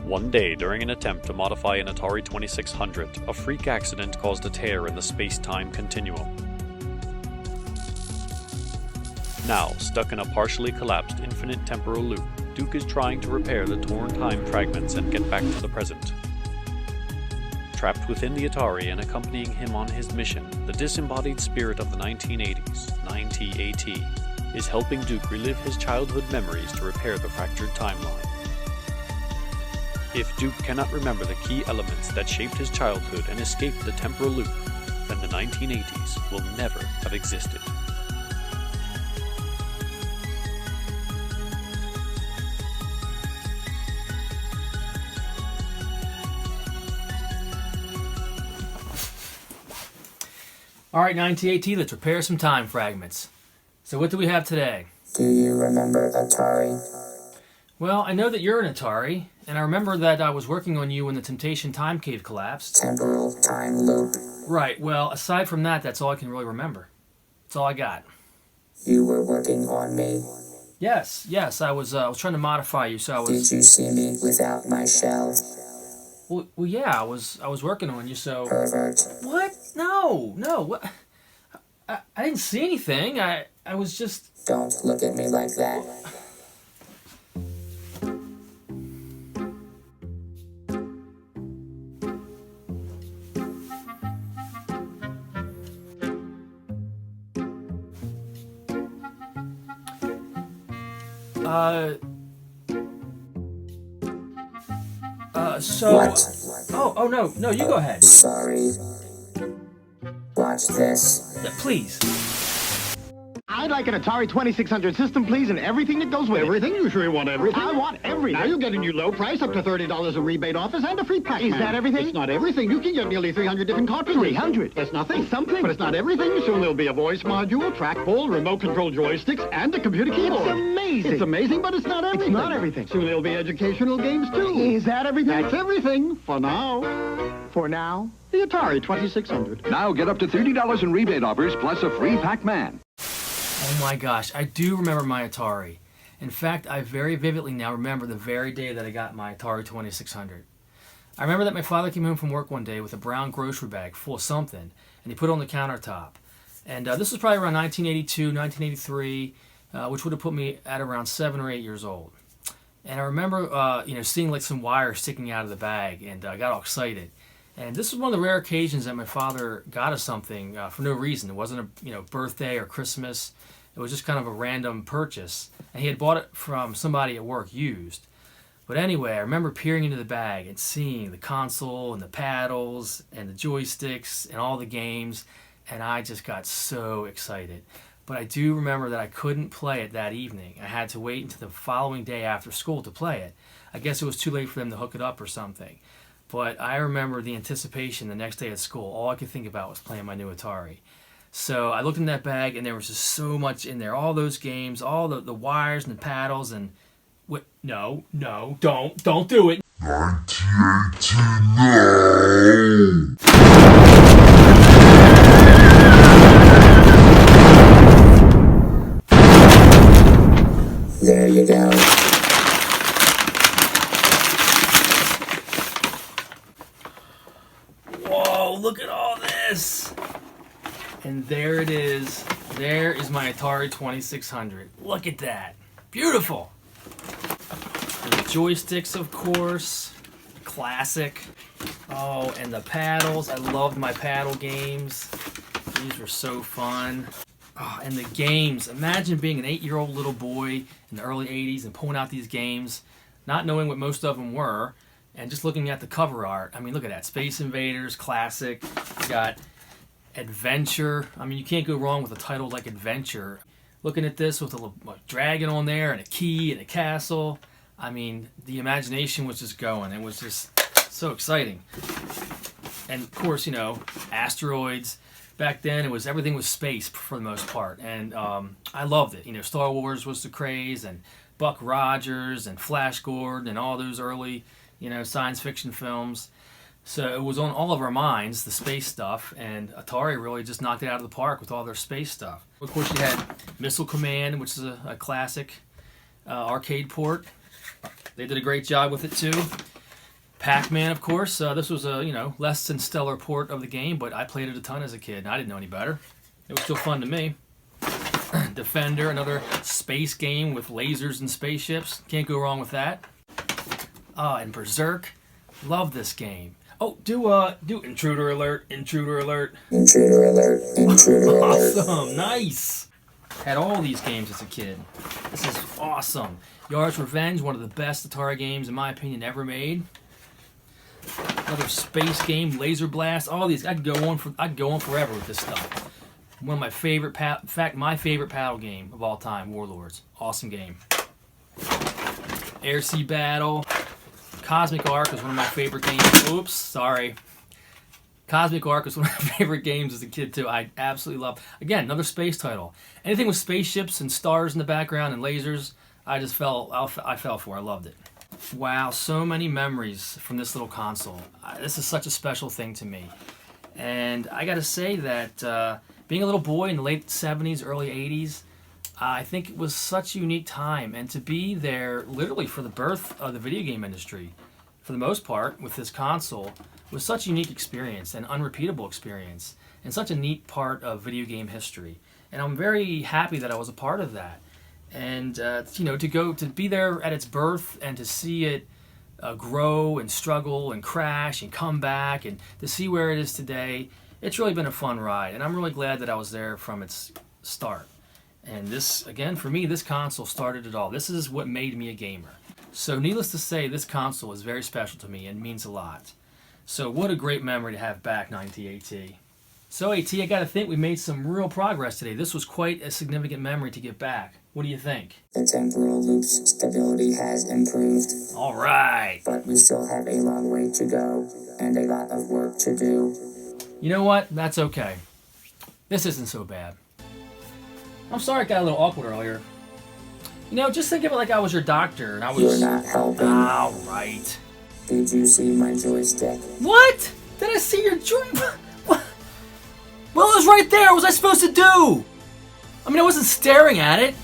One day, during an attempt to modify an Atari 2600, a freak accident caused a tear in the space-time continuum. Now, stuck in a partially collapsed infinite temporal loop, Duke is trying to repair the torn time fragments and get back to the present. Trapped within the Atari and accompanying him on his mission, the disembodied spirit of the 1980s, 90AT, is helping Duke relive his childhood memories to repair the fractured timeline. If Duke cannot remember the key elements that shaped his childhood and escaped the temporal loop, then the 1980s will never have existed. Alright, 90AT, let's repair some time fragments. So what do we have today? Do you remember Atari? Well, I know that you're an Atari, and I remember that I was working on you when the Temptation Time Cave collapsed. Temporal time loop. Right, well, aside from that, that's all I can really remember. That's all I got. You were working on me. Yes, I was trying to modify you, so I was... Did you see me without my shell? Well, yeah, I was working on you, so... Pervert. What? No, what? I didn't see anything. I was just... Don't look at me like that. So... What? Oh, no, you go ahead. Sorry. Watch this. Yeah, please. I'd like an Atari 2600 system, please, and everything that goes with Everything? You sure you want everything? it. I want everything. Now you're getting your low price, up to $30 a rebate office, and a free pack. Is that everything? It's not everything. You can get nearly 300 different cartridges. 300? That's nothing. It's something. But it's not everything. Soon there'll be a voice module, trackball, remote control joysticks, and a computer keyboard. It's amazing. It's amazing, but it's not everything. not everything. Soon there'll be educational games, too. Is that everything? That's everything, for now. For now? The Atari 2600. Now get up to $30 in rebate offers plus a free Pac-Man. Oh my gosh, I do remember my Atari. In fact, I very vividly now remember the very day that I got my Atari 2600. I remember that my father came home from work one day with a brown grocery bag full of something, and he put it on the countertop. And this was probably around 1982, 1983, which would have put me at around 7 or 8 years old. And I remember, seeing like some wire sticking out of the bag, and I got all excited. And this was one of the rare occasions that my father got us something for no reason. It wasn't a birthday or Christmas. It was just kind of a random purchase. And he had bought it from somebody at work used. But anyway, I remember peering into the bag and seeing the console and the paddles and the joysticks and all the games. And I just got so excited. But I do remember that I couldn't play it that evening. I had to wait until the following day after school to play it. I guess it was too late for them to hook it up or something. But I remember the anticipation the next day at school. All I could think about was playing my new Atari. So I looked in that bag, and there was just so much in there. All those games, all the wires and the paddles, and... No, don't do it. 1989! There you go. Whoa, look at all this. And there it is. There is my Atari 2600. Look at that. Beautiful. And the joysticks, of course. Classic. Oh, and the paddles. I loved my paddle games. These were so fun. Oh, and the games. Imagine being an 8-year-old little boy in the early 80s and pulling out these games, not knowing what most of them were, and just looking at the cover art. I mean, look at that. Space Invaders, classic. You got Adventure. I mean, you can't go wrong with a title like Adventure. Looking at this with a dragon on there and a key and a castle. I mean, the imagination was just going. It was just so exciting. And of course, asteroids. Back then, everything was space for the most part, and I loved it. Star Wars was the craze, and Buck Rogers and Flash Gordon and all those early, science fiction films. So it was on all of our minds, the space stuff, and Atari really just knocked it out of the park with all their space stuff. Of course, you had Missile Command, which is a classic arcade port. They did a great job with it too. Pac-Man, of course. This was a less than stellar port of the game, but I played it a ton as a kid, and I didn't know any better. It was still fun to me. Defender, another space game with lasers and spaceships. Can't go wrong with that. And Berserk. Love this game. Oh, do Intruder Alert, Intruder Alert. Intruder alert, intruder alert. Awesome, nice. Had all these games as a kid. This is awesome. Yard's Revenge, one of the best Atari games in my opinion ever made. Another space game, Laser Blast. All these, I could go on forever with this stuff. One of my favorite, in fact, my favorite paddle game of all time, Warlords. Awesome game. Air Sea Battle. Cosmic Arc was one of my favorite games. Oops, sorry. Cosmic Arc was one of my favorite games as a kid too. I absolutely love. Again, another space title. Anything with spaceships and stars in the background and lasers, I fell for. I loved it. Wow, so many memories from this little console. This is such a special thing to me. And I gotta say that being a little boy in the late 70s, early 80s, I think it was such a unique time. And to be there literally for the birth of the video game industry, for the most part, with this console, was such a unique experience, an unrepeatable experience, and such a neat part of video game history. And I'm very happy that I was a part of that. And to be there at its birth and to see it grow and struggle and crash and come back and to see where it is today, it's really been a fun ride. And I'm really glad that I was there from its start. And this, again, for me, this console started it all. This is what made me a gamer. So needless to say, this console is very special to me and means a lot. So what a great memory to have back, 90AT. So AT, I gotta think we made some real progress today. This was quite a significant memory to get back. What do you think? The temporal loop's stability has improved. All right. But we still have a long way to go and a lot of work to do. You know what? That's okay. This isn't so bad. I'm sorry it got a little awkward earlier. Just think of it like I was your doctor and I was... You're not helping. All right. Did you see my joystick? What? Did I see your joystick? What? Well, it was right there. What was I supposed to do? I wasn't staring at it.